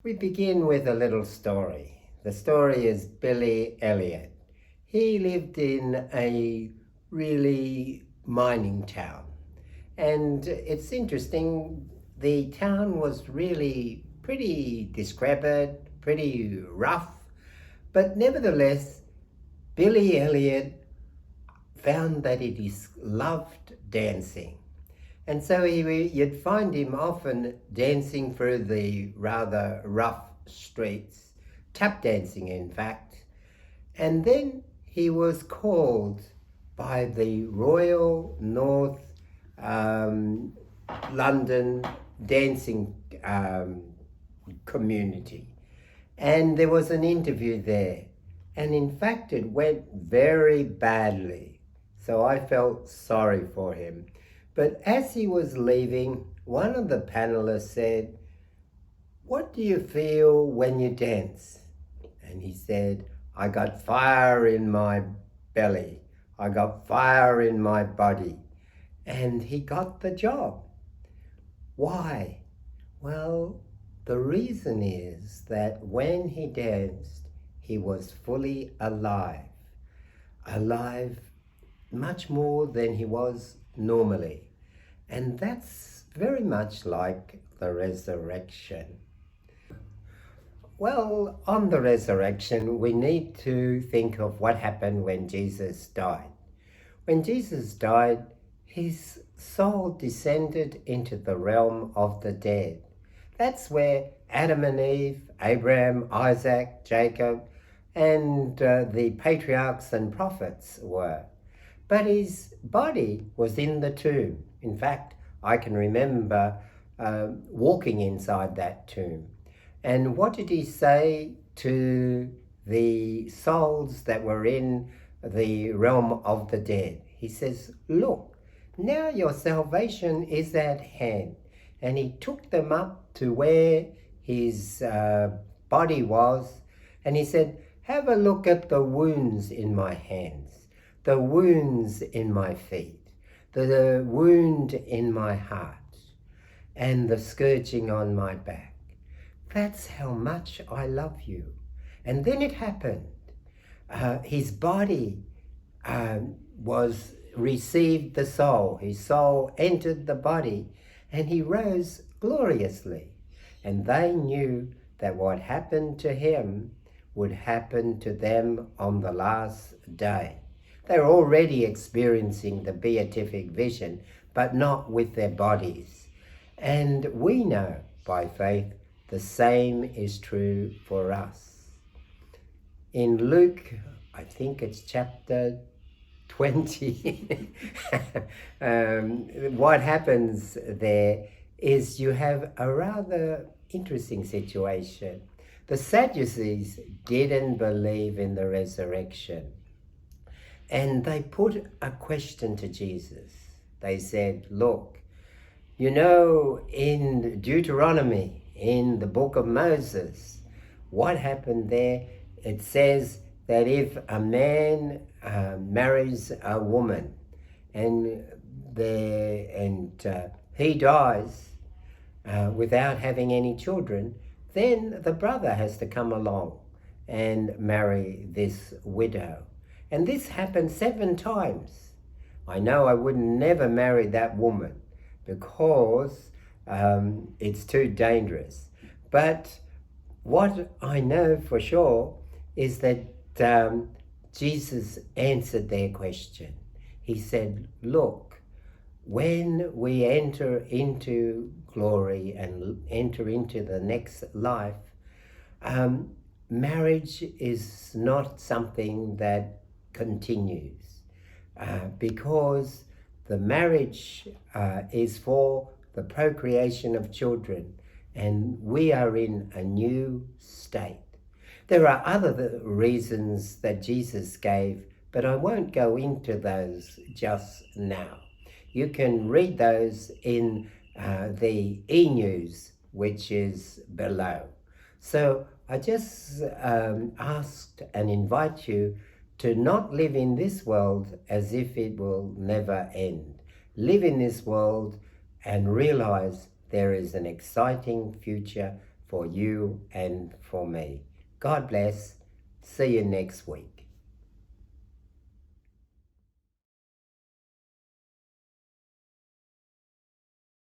We begin with a little story. The story is Billy Elliot. He lived in a really mining town. And it's interesting, the town was really pretty decrepit, pretty rough, but nevertheless, Billy Elliot found that he loved dancing. And so you'd find him often dancing through the rather rough streets, tap dancing in fact. And then he was called by the Royal North London dancing community. And there was an interview there. And in fact, it went very badly. So I felt sorry for him. But as he was leaving, one of the panelists said, "What do you feel when you dance?" And he said, "I got fire in my belly. I got fire in my body." And he got the job. Why? Well, the reason is that when he danced, he was fully alive. Alive much more than he was normally. And that's very much like the resurrection. Well, on the resurrection, we need to think of what happened when Jesus died. When Jesus died, his soul descended into the realm of the dead. That's where Adam and Eve, Abraham, Isaac, Jacob, and the patriarchs and prophets were. But his body was in the tomb. In fact, I can remember walking inside that tomb. And what did he say to the souls that were in the realm of the dead? He says, "Look, now your salvation is at hand." And he took them up to where his body was, and he said, "Have a look at the wounds in my hands, the wounds in my feet, the wound in my heart, and the scourging on my back. That's how much I love you." And then it happened. His body received the soul. His soul entered the body, and he rose gloriously. And they knew that what happened to him would happen to them on the last day. They're already experiencing the beatific vision, but not with their bodies. And we know by faith the same is true for us. In Luke, I think it's chapter 20, what happens there is you have a rather interesting situation. The Sadducees didn't believe in the resurrection. And they put a question to Jesus. They said, "Look, you know, in Deuteronomy, in the book of Moses, what happened there? It says that if a man marries a woman and he dies without having any children, then the brother has to come along and marry this widow." And this happened 7 times. I know I would never marry that woman because it's too dangerous. But what I know for sure is that Jesus answered their question. He said, "Look, when we enter into glory and enter into the next life, marriage is not something that continues because the marriage is for the procreation of children, and we are in a new state." There are other reasons that Jesus gave, but I won't go into those just now. You can read those in the e-news, which is below. So I just asked and invite you to not live in this world as if it will never end. Live in this world and realize there is an exciting future for you and for me. God bless. See you next week.